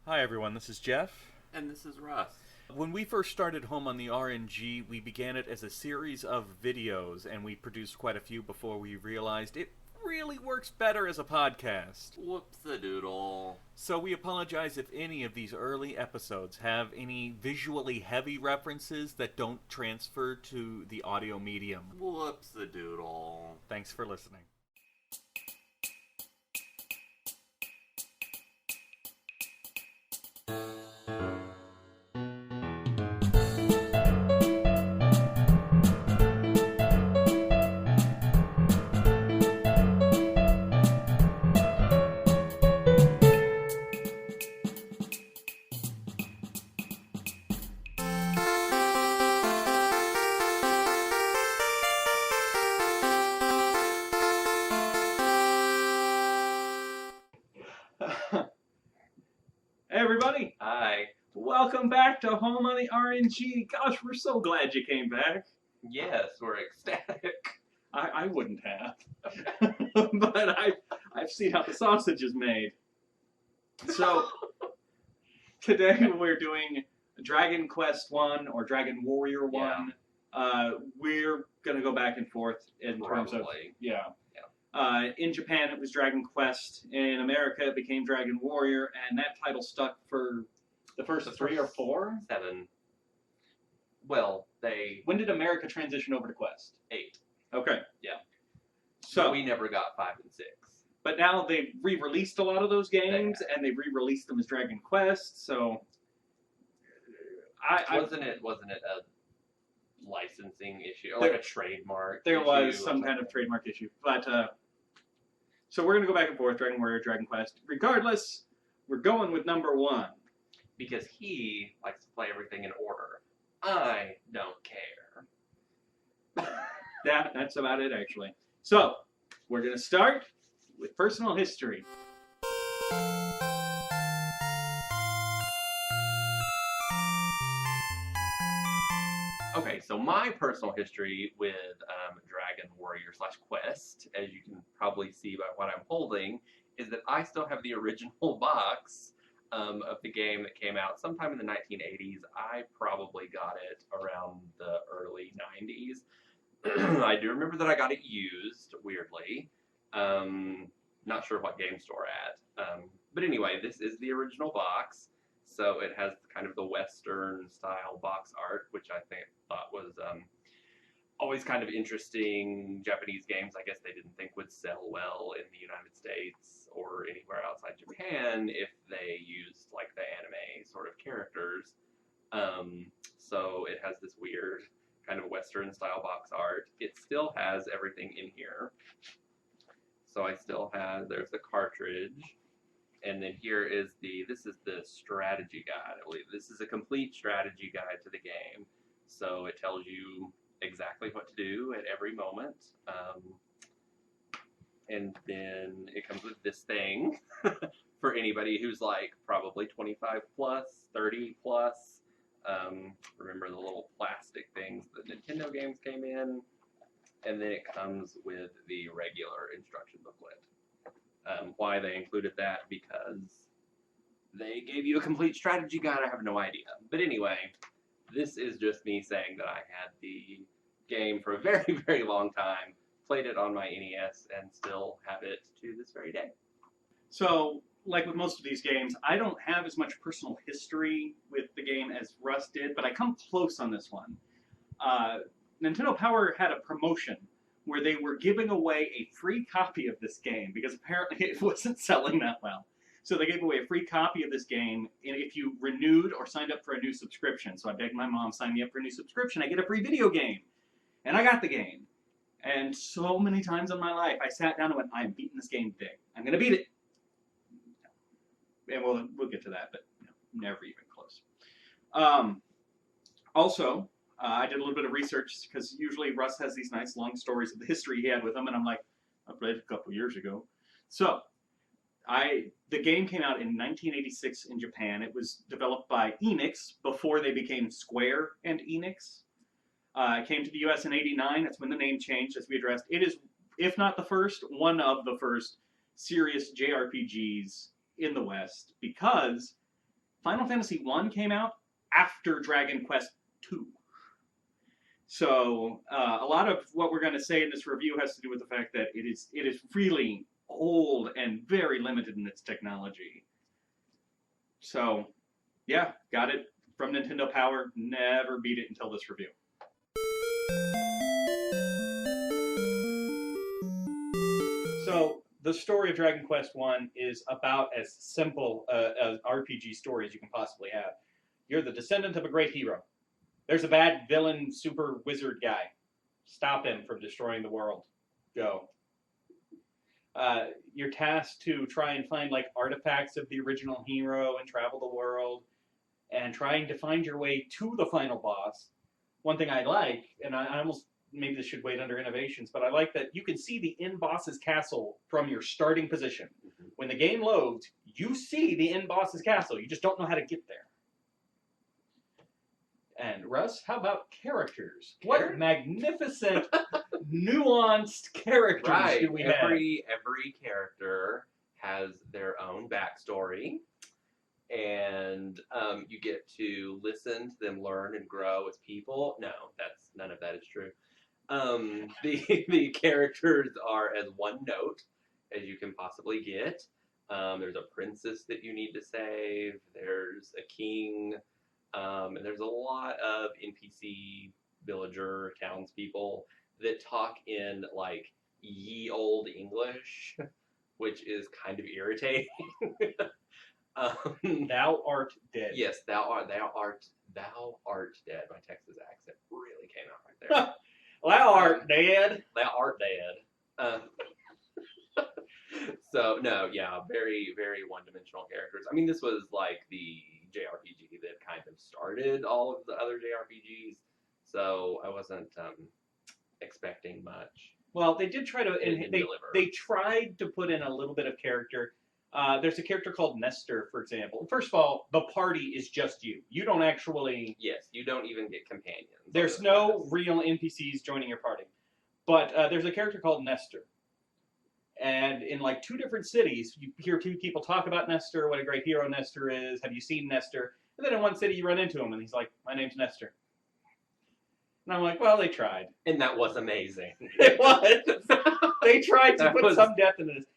Hi everyone, this is Jeff. And this is Russ. When we first started Home on the RNG, we began it as a series of videos, and we produced quite a few before we realized it really works better as a podcast. Whoops-a-doodle. So we apologize if any of these early episodes have any visually heavy references that don't transfer to the audio medium. Whoops-a-doodle. Thanks for listening. Hey everybody! Hi. Welcome back to Home on the RNG. Gosh, we're so glad you came back. Yes, we're ecstatic. I wouldn't have, but I've seen how the sausage is made. So today we're doing Dragon Quest 1 or Dragon Warrior 1. We're gonna go back and forth in terms of in Japan, it was Dragon Quest. In America, it became Dragon Warrior, and that title stuck for the first 3 or 4? 7. Well, When did America transition over to Quest? 8. Okay. Yeah. So we never got 5 and 6. But now they've re-released a lot of those games, and they've re-released them as Dragon Quest. So, Wasn't it a licensing issue or like a trademark? There issue was or some kind of trademark issue, but so we're gonna go back and forth, Dragon Warrior, Dragon Quest. Regardless, we're going with number 1 because he likes to play everything in order. I don't care. That's about it, actually. So we're gonna start with personal history. Okay, so my personal history with Dragon Warrior / Quest, as you can probably see by what I'm holding, is that I still have the original box of the game that came out sometime in the 1980s. I probably got it around the early 90s. I do remember that I got it used, weirdly. Not sure what game store at. But anyway, this is the original box. So it has kind of the Western style box art, which I thought was always kind of interesting. Japanese games, I guess they didn't think would sell well in the United States or anywhere outside Japan if they used like the anime sort of characters. So it has this weird kind of Western style box art. It still has everything in here. So I still have, there's the cartridge. And then here is this is the strategy guide, I believe. This is a complete strategy guide to the game. So it tells you exactly what to do at every moment. And then it comes with this thing for anybody who's like probably 25 plus, 30 plus. Remember the little plastic things that Nintendo games came in. And then it comes with the regular instruction booklet. Why they included that, because they gave you a complete strategy guide, I have no idea. But anyway, this is just me saying that I had the game for a very, very long time, played it on my NES, and still have it to this very day. So, like with most of these games, I don't have as much personal history with the game as Russ did, but I come close on this one. Nintendo Power had a promotion where they were giving away a free copy of this game because apparently it wasn't selling that well. So they gave away a free copy of this game, and if you renewed or signed up for a new subscription, so I begged my mom, sign me up for a new subscription, I get a free video game. And I got the game. And so many times in my life, I sat down and went, I'm beating this game big. I'm going to beat it. And we'll get to that, but never even close. Also, I did a little bit of research because usually Russ has these nice long stories of the history he had with them, and I'm like, I played it a couple years ago. So, the game came out in 1986 in Japan. It was developed by Enix before they became Square and Enix. It came to the US in '89. That's when the name changed, as we addressed. It is, if not the first, one of the first serious JRPGs in the West, because Final Fantasy I came out after Dragon Quest II. So a lot of what we're going to say in this review has to do with the fact that it is really old and very limited in its technology. So, yeah, got it from Nintendo Power. Never beat it until this review. So, the story of Dragon Quest I is about as simple an RPG story as you can possibly have. You're the descendant of a great hero. There's a bad villain super wizard guy. Stop him from destroying the world. Go. You're tasked to try and find like artifacts of the original hero and travel the world and trying to find your way to the final boss. One thing I like, and I almost, maybe this should wait under innovations, but I like that you can see the end boss's castle from your starting position. Mm-hmm. When the game loads, you see the end boss's castle. You just don't know how to get there. And Russ, how about characters? What magnificent, nuanced characters do we have? Every character has their own backstory, and you get to listen to them learn and grow as people. No, none of that is true. The characters are as one note as you can possibly get. There's a princess that you need to save. There's a king. And there's a lot of NPC, villager, townspeople that talk in like ye old English, which is kind of irritating. Thou art dead. Yes, thou art dead. My Texas accent really came out right there. Thou art dead. Thou art dead. So no, yeah, very, very one-dimensional characters. I mean, this was like the JRPG that kind of started all of the other JRPGs, so I wasn't expecting much. Well, they did try to, and they tried to put in a little bit of character. There's a character called Nestor, for example. First of all, the party is just you. You don't actually... Yes, you don't even get companions. There's no real NPCs joining your party. But there's a character called Nestor. And in like 2 different cities, you hear 2 people talk about Nestor, what a great hero Nestor is, have you seen Nestor? And then in one city you run into him and he's like, my name's Nestor. And I'm like, well, they tried. And that was amazing. It was. They tried to put some depth into this.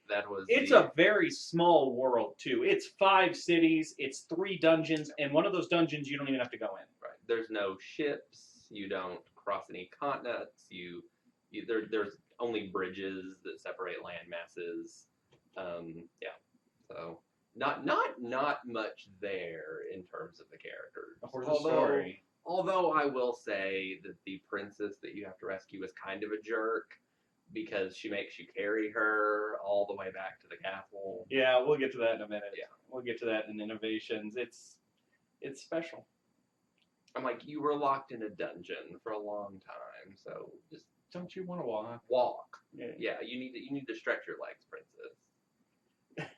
It's a very small world, too. It's 5 cities, it's 3 dungeons, and one of those dungeons you don't even have to go in. Right. There's no ships, you don't cross any continents, there's only bridges that separate land masses. Yeah. So not much there in terms of the characters. Although I will say that the princess that you have to rescue is kind of a jerk because she makes you carry her all the way back to the castle. Yeah, we'll get to that in a minute. Yeah. We'll get to that in innovations. It's special. I'm like, you were locked in a dungeon for a long time, so just don't you want to walk? Walk. Yeah, you need to stretch your legs,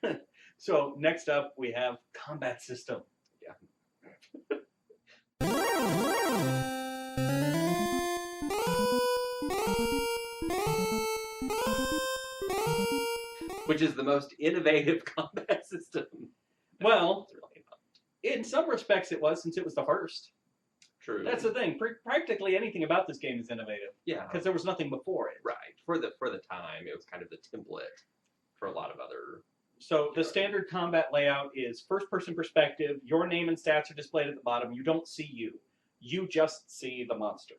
princess. So next up we have combat system. Yeah. Which is the most innovative combat system. Well, really in some respects it was, since it was the first. True. That's the thing. Practically anything about this game is innovative. Yeah. Because there was nothing before it. Right. For the time, it was kind of the template for a lot of other... So the standard combat layout is first-person perspective. Your name and stats are displayed at the bottom. You don't see you. You just see the monster.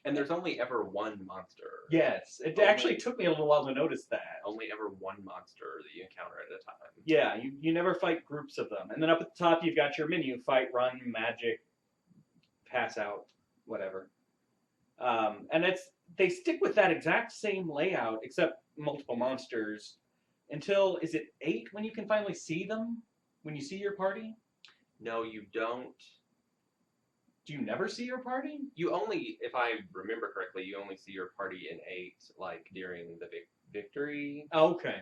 And there's only ever one monster. Yes. It actually took me a little while to notice that. Only ever one monster that you encounter at a time. Yeah, you never fight groups of them. And then up at the top, you've got your menu. Fight, run, magic, pass out, whatever. And they stick with that exact same layout, except multiple monsters, until, is it 8 when you can finally see them? When you see your party? No, you don't. Do you never see your party? You only, if I remember correctly, you only see your party in 8, like, during the victory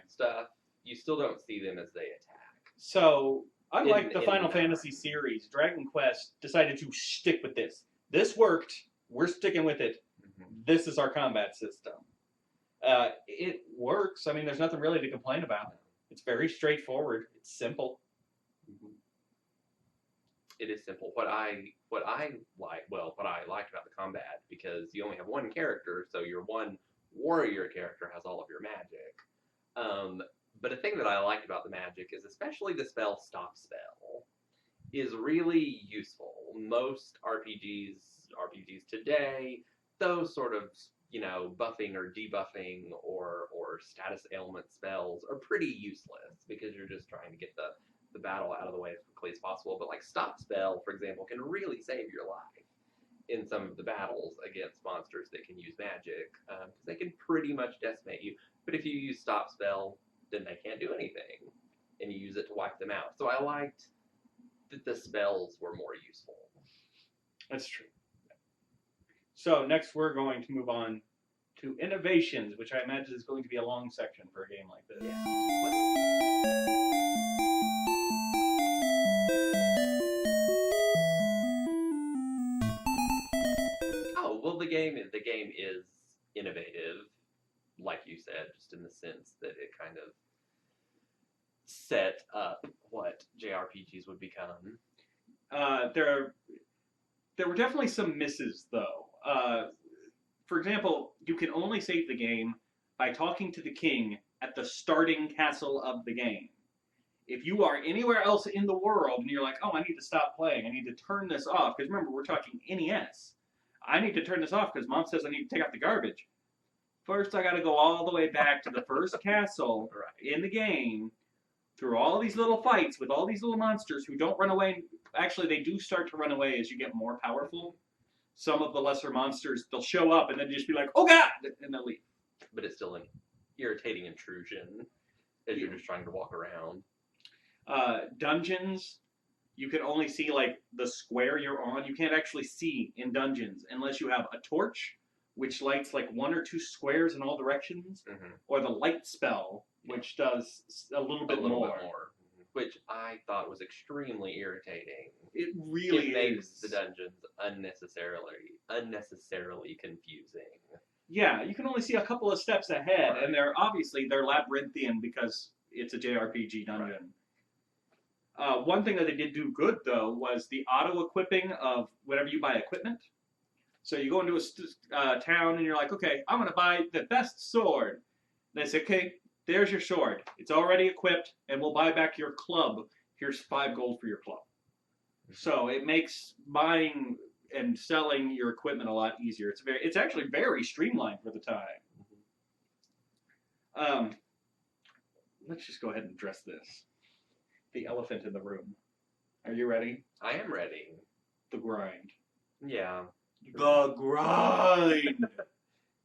stuff. You still don't see them as they attack. So, unlike the Final Fantasy series, Dragon Quest decided to stick with this. This worked. We're sticking with it. Mm-hmm. This is our combat system. It works. I mean, there's nothing really to complain about. It's very straightforward. It's simple. It is simple. What I liked about the combat, because you only have one character, so your one warrior character has all of your magic. But a thing that I liked about the magic is especially the spell Stop Spell is really useful. Most RPGs today, those sort of buffing or debuffing or status ailment spells are pretty useless because you're just trying to get the battle out of the way as quickly as possible. But like Stop Spell, for example, can really save your life in some of the battles against monsters that can use magic, because they can pretty much decimate you. But if you use Stop Spell, then they can't do anything, and you use it to wipe them out. So I liked that the spells were more useful. That's true. So next we're going to move on to innovations, which I imagine is going to be a long section for a game like this. Yeah. Oh, well, the game is innovative, like you said, just in the sense that it kind of set up what JRPGs would become. There were definitely some misses, though. For example, you can only save the game by talking to the king at the starting castle of the game. If you are anywhere else in the world and you're like, oh, I need to stop playing, I need to turn this off, because remember, we're talking NES. I need to turn this off because Mom says I need to take out the garbage. First, I got to go all the way back to the first castle in the game, through all these little fights with all these little monsters who don't run away. Actually, they do start to run away as you get more powerful. Some of the lesser monsters, they'll show up and then just be like, oh god, and they'll leave. But it's still an irritating intrusion as you're just trying to walk around. Dungeons, you can only see like the square you're on. You can't actually see in dungeons unless you have a torch, which lights like 1 or 2 squares in all directions, or the light spell, which does a little bit more. Which I thought was extremely irritating. It really makes the dungeons unnecessarily confusing. Yeah, you can only see a couple of steps ahead, and they're labyrinthian because it's a JRPG dungeon. Right. One thing that they did do good, though, was the auto-equipping of whenever you buy equipment. So you go into a town, and you're like, okay, I'm going to buy the best sword. And they say, okay, there's your sword. It's already equipped, and we'll buy back your club. Here's 5 gold for your club. So it makes buying and selling your equipment a lot easier. It's actually very streamlined for the time. Let's just go ahead and address this. The elephant in the room. Are you ready? I am ready. The grind. Yeah. The grind!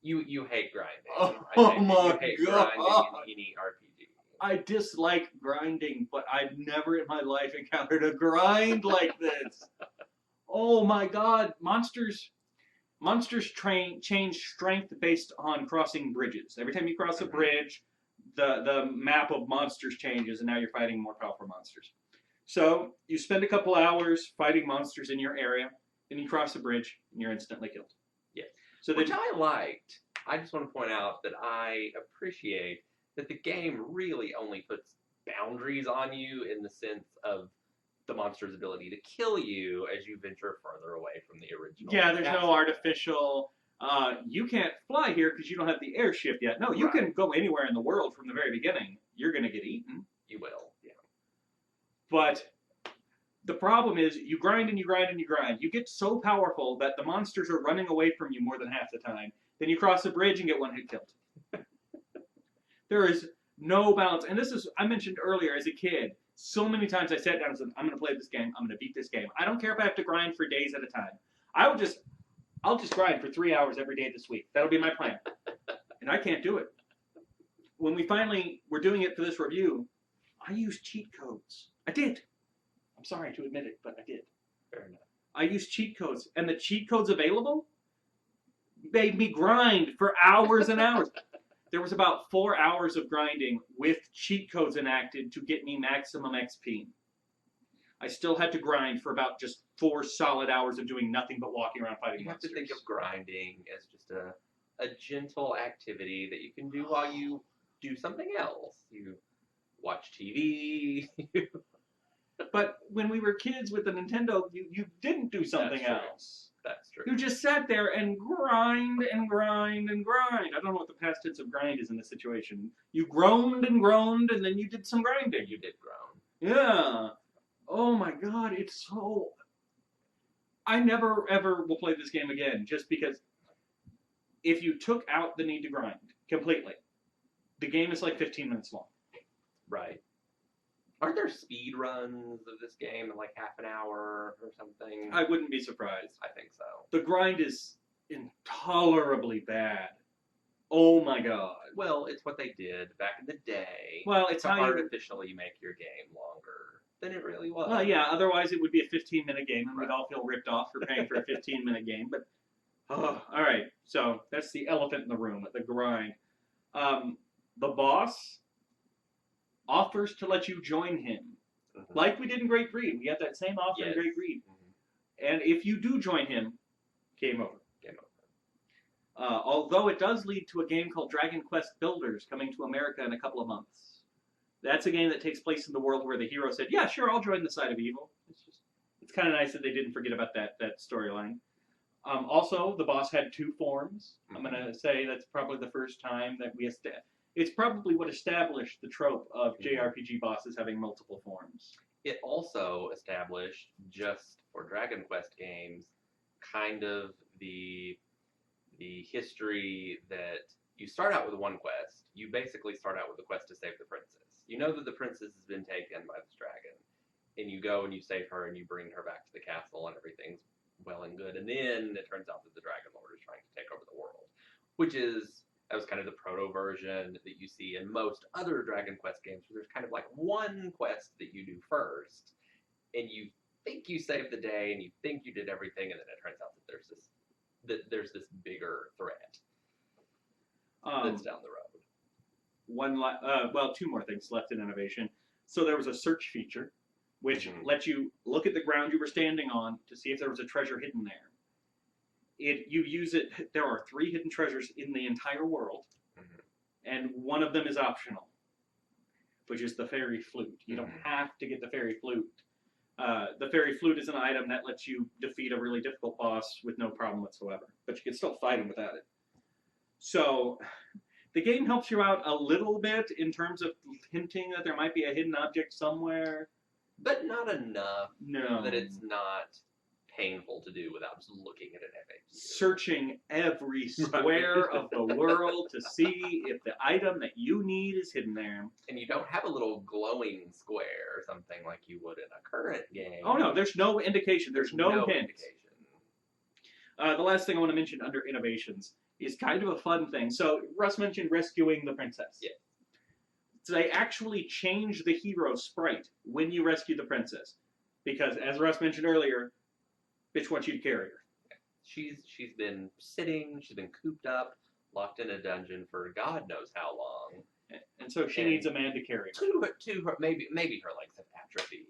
You hate grinding. Oh my you hate god! Grinding in any RPG. I dislike grinding, but I've never in my life encountered a grind like this. Oh my god! Monsters change strength based on crossing bridges. Every time you cross a bridge, the map of monsters changes, and now you're fighting more powerful monsters. So you spend a couple hours fighting monsters in your area, then you cross the bridge, and you're instantly killed. Yes. So which I liked. I just want to point out that I appreciate that the game really only puts boundaries on you in the sense of the monster's ability to kill you as you venture further away from the original. Yeah, there's no artificial, you can't fly here because you don't have the airship yet. No, you can go anywhere in the world from the very beginning. You're going to get eaten. You will, yeah. But the problem is you grind and you grind and you grind. You get so powerful that the monsters are running away from you more than half the time. Then you cross a bridge and get one hit killed. There is no balance. And this is, I mentioned earlier as a kid, so many times I sat down and said, I'm going to play this game. I'm going to beat this game. I don't care if I have to grind for days at a time. I'll just grind for 3 hours every day this week. That'll be my plan. And I can't do it. When we finally were doing it for this review, I used cheat codes. I did. I'm sorry to admit it, but I did. Fair enough. I used cheat codes. And the cheat codes available made me grind for hours and hours. There was about 4 hours of grinding with cheat codes enacted to get me maximum XP. I still had to grind for about just 4 solid hours of doing nothing but walking around fighting monsters. You have to think of grinding as just a gentle activity that you can do while you do something else. You watch TV. But when we were kids with the Nintendo, you didn't do something That's true. else. That's true. You just sat there and grind and grind and grind. I don't know what the past tense of grind is in this situation. You groaned, and then you did some grinding. You did groan. Yeah. Oh my god, it's so... I never, ever will play this game again, just because if you took out the need to grind completely, the game is like 15 minutes long. Right. Aren't there speed runs of this game in like half an hour or something? I wouldn't be surprised. I think so. The grind is intolerably bad. Oh my god. Well, it's what they did back in the day. Well, it's to how you... artificially make your game longer than it really was. Well, yeah, otherwise it would be a 15-minute game, and we'd all feel ripped off for paying for a 15-minute game. But, all right, so that's the elephant in the room, the grind. The boss offers to let you join him. Mm-hmm. Like we did in Great Greed. We got that same offer in Great Greed. Mm-hmm. And if you do join him, game over. Game over. Although it does lead to a game called Dragon Quest Builders coming to America in a couple of months. That's a game that takes place in the world where the hero said, yeah, sure, I'll join the side of evil. It's kind of nice that they didn't forget about that storyline. Also, the boss had 2 forms. I'm going to say that's probably the first time that it's probably what established the trope of JRPG bosses having multiple forms. It also established, just for Dragon Quest games, kind of the history that you start out with one quest. You basically start out with the quest to save the princess. You know that the princess has been taken by this dragon, and you go and you save her and you bring her back to the castle and everything's well and good. And then it turns out that the Dragon Lord is trying to take over the world, that was kind of the proto version that you see in most other Dragon Quest games, where there's kind of like one quest that you do first, and you think you saved the day and you think you did everything, and then it turns out that there's this bigger threat that's down the road. Well, 2 more things left in innovation. So there was a search feature, which lets you look at the ground you were standing on to see if there was a treasure hidden there. You use it. There are 3 hidden treasures in the entire world, and one of them is optional, which is the fairy flute. You don't have to get the fairy flute. The fairy flute is an item that lets you defeat a really difficult boss with no problem whatsoever, but you can still fight him without it. So the game helps you out a little bit in terms of hinting that there might be a hidden object somewhere. But not enough that it's No. not painful to do without just looking at an FAQ. Searching every square of the world to see if the item that you need is hidden there. And you don't have a little glowing square or something like you would in a current game. Oh no, there's no indication. There's no hint. indication. The last thing I want to mention under innovations is kind of a fun thing. So Russ mentioned rescuing the princess. Yeah. So they actually change the hero sprite when you rescue the princess. Because as Russ mentioned earlier, bitch wants you to carry her. She's been sitting, she's been cooped up, locked in a dungeon for God knows how long. And so she needs a man to carry her. To her, maybe her legs have atrophied.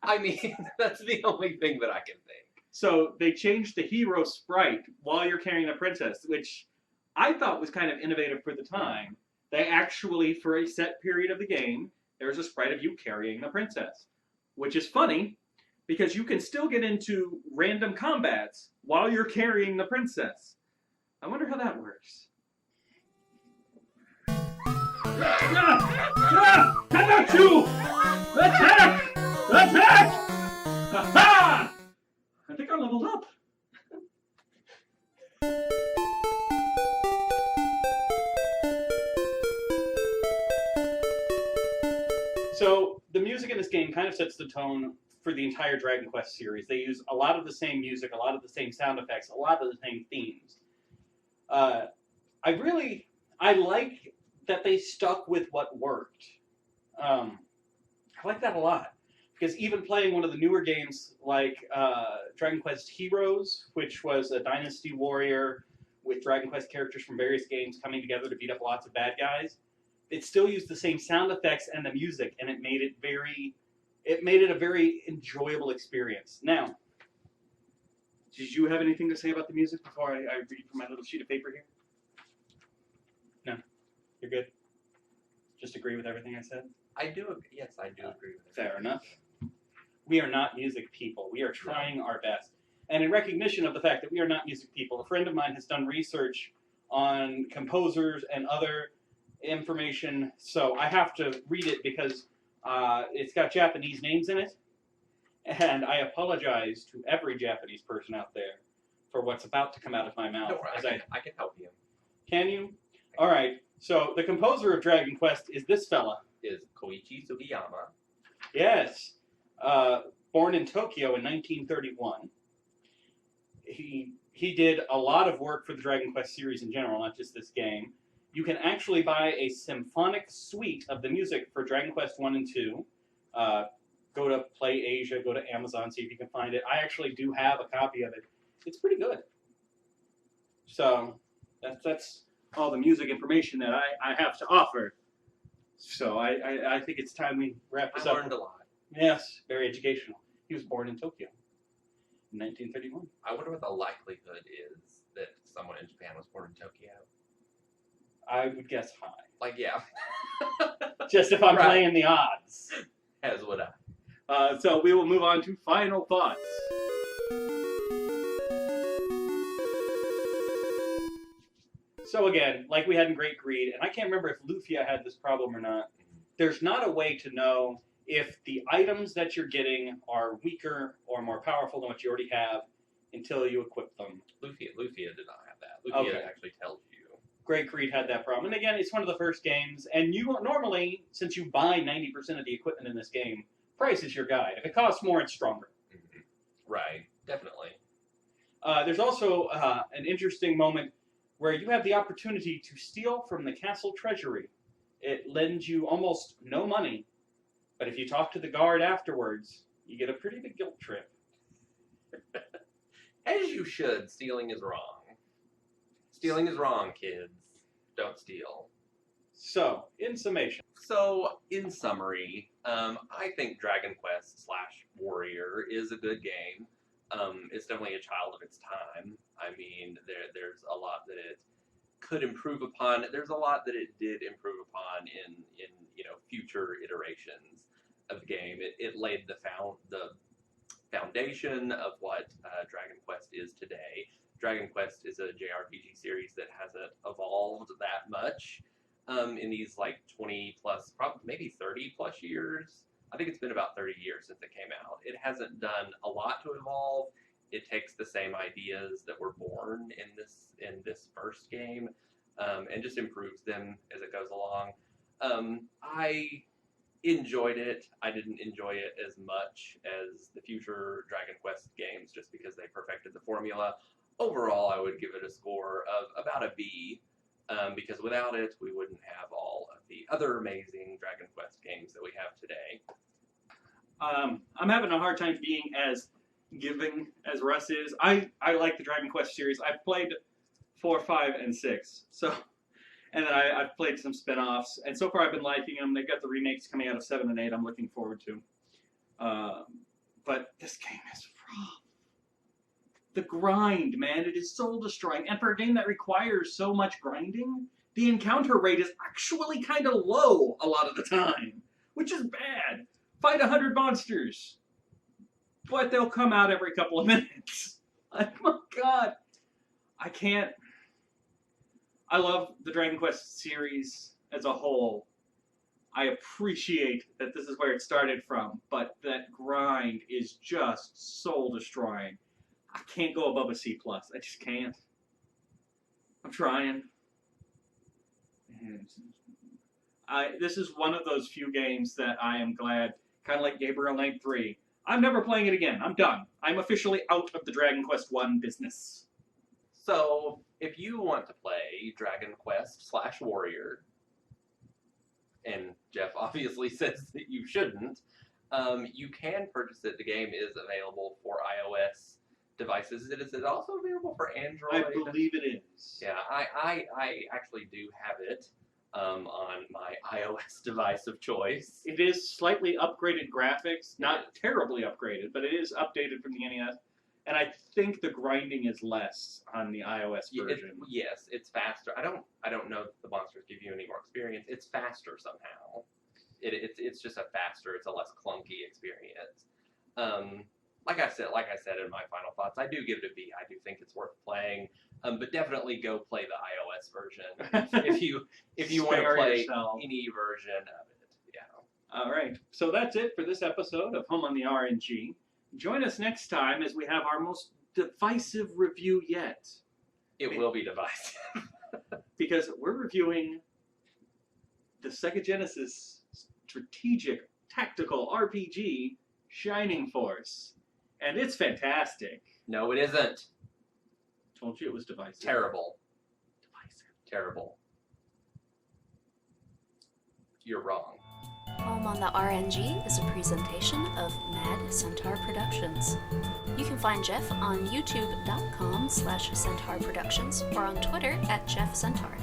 I mean, that's the only thing that I can think. So they changed the hero sprite while you're carrying a princess, which I thought was kind of innovative for the time. They actually, for a set period of the game, there's a sprite of you carrying the princess, which is funny because you can still get into random combats while you're carrying the princess. I wonder how that works. How about you? Attack! Attack! Ha-ha! I think I leveled up. So the music in this game kind of sets the tone for the entire Dragon Quest series. They use a lot of the same music, a lot of the same sound effects, a lot of the same themes. I like that they stuck with what worked. I like that a lot. Because even playing one of the newer games like Dragon Quest Heroes, which was a Dynasty Warrior with Dragon Quest characters from various games coming together to beat up lots of bad guys, it still used the same sound effects and the music, and it made it a very enjoyable experience. Now, did you have anything to say about the music before I read from my little sheet of paper here? No? You're good? Just agree with everything I said? Yes, I do agree with it. Fair enough. we are not music people. We are trying our best. And in recognition of the fact that we are not music people, a friend of mine has done research on composers and other information. So I have to read it because it's got Japanese names in it. And I apologize to every Japanese person out there for what's about to come out of my mouth. Don't worry, I can help you. Can you? All right. So the composer of Dragon Quest is this fella. Is Koichi Sugiyama. Yes. Born in Tokyo in 1931. He did a lot of work for the Dragon Quest series in general, not just this game. You can actually buy a symphonic suite of the music for Dragon Quest 1 and 2. Go to Play Asia, go to Amazon, see if you can find it. I actually do have a copy of it. It's pretty good. So that's all the music information that I have to offer. So I think it's time we wrap this up. I learned a lot. Yes, very educational. He was born in Tokyo in 1931. I wonder what the likelihood is that someone in Japan was born in Tokyo. I would guess high. Like, yeah. Just if I'm Right. playing the odds. As would I. So we will move on to final thoughts. So again, like we had in Great Greed, and I can't remember if Lufia had this problem or not, there's not a way to know if the items that you're getting are weaker or more powerful than what you already have until you equip them. Lufia did not have that. Lufia Okay. actually tells you. Great Greed had that problem. And again, it's one of the first games, and you normally, since you buy 90% of the equipment in this game, price is your guide. If it costs more, it's stronger. Mm-hmm. Right, definitely. There's also an interesting moment where you have the opportunity to steal from the castle treasury. It lends you almost no money, but if you talk to the guard afterwards, you get a pretty big guilt trip. As you should. Stealing is wrong. Stealing is wrong, kids. Don't steal. So, in summation. So, in summary, I think Dragon Quest / Warrior is a good game. It's definitely a child of its time. I mean, there's a lot that it could improve upon. There's a lot that it did improve upon in future iterations of the game. It laid the foundation of what Dragon Quest is today. Dragon Quest is a JRPG series that hasn't evolved that much in these 20 plus, probably maybe 30 plus years. I think it's been about 30 years since it came out. It hasn't done a lot to evolve. It takes the same ideas that were born in this first game and just improves them as it goes along. I enjoyed it. I didn't enjoy it as much as the future Dragon Quest games just because they perfected the formula. Overall, I would give it a score of about a B because without it, we wouldn't have all of the other amazing Dragon Quest games that we have today. I'm having a hard time being as giving as Russ is. I like the Dragon Quest series. I've played 4, 5, and 6. So, and then I've played some spin-offs, and so far I've been liking them. They've got the remakes coming out of 7 and 8 I'm looking forward to. But this game is rough. The grind, man, it is soul destroying. And for a game that requires so much grinding, the encounter rate is actually kind of low a lot of the time, which is bad. Fight 100 monsters, but they'll come out every couple of minutes. Oh my god. I can't. I love the Dragon Quest series as a whole. I appreciate that this is where it started from, but that grind is just soul destroying. I can't go above a C+. I just can't. I'm trying. This is one of those few games that I am glad, kind of like Gabriel Knight 3. I'm never playing it again. I'm done. I'm officially out of the Dragon Quest 1 business. So, if you want to play Dragon Quest / Warrior, and Jeff obviously says that you shouldn't, you can purchase it. The game is available for iOS devices. Is it also available for Android? I believe it is. Yeah, I actually do have it on my iOS device of choice. It is slightly upgraded graphics. Not terribly upgraded, but it is updated from the NES. And I think the grinding is less on the iOS version. Yes, it's faster. I don't know if the monsters give you any more experience. It's faster somehow. It's just a faster, it's a less clunky experience. Like I said in my final thoughts, I do give it a B. I do think it's worth playing, but definitely go play the iOS version if you want to Spare play yourself. any version of it. Yeah. All right. So that's it for this episode of Home on the RNG. Join us next time as we have our most divisive review yet. It will be divisive. Because we're reviewing the Sega Genesis strategic tactical RPG Shining Force. And it's fantastic. No, it isn't. Told you it was divisive. Terrible. Divisive. Terrible. You're wrong. Home on the RNG is a presentation of Mad Centaur Productions. You can find Jeff on youtube.com/Centaur Productions or on Twitter @JeffCentaur.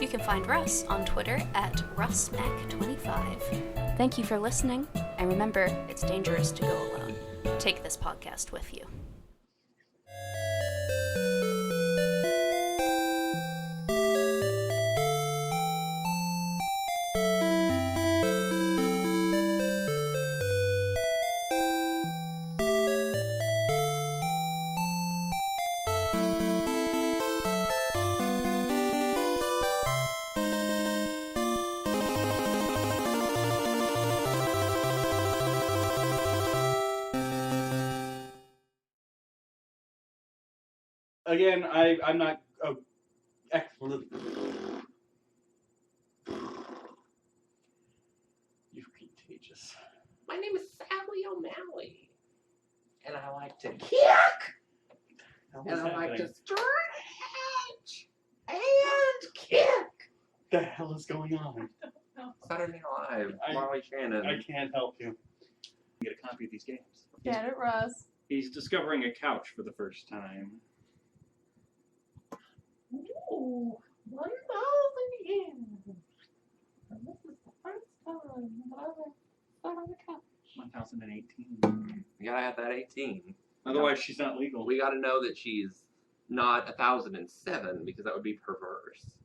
You can find Russ on Twitter @RussMac25. Thank you for listening, and remember, it's dangerous to go alone. Take this podcast with you. Again, I'm not... Oh, excellent. You're contagious. My name is Sally O'Malley, and I like to kick, and I like to stretch and kick. The hell is going on? Saturday Night Live, Marley Shannon. I can't help you. Get a copy of these games. Get it, Russ. He's discovering a couch for the first time. Ooh, 1,000 years. And this is the first time that I've ever sat on a couch. 1018. You gotta have that 18. Otherwise, she's not legal. We gotta know that she's not 1,007 because that would be perverse.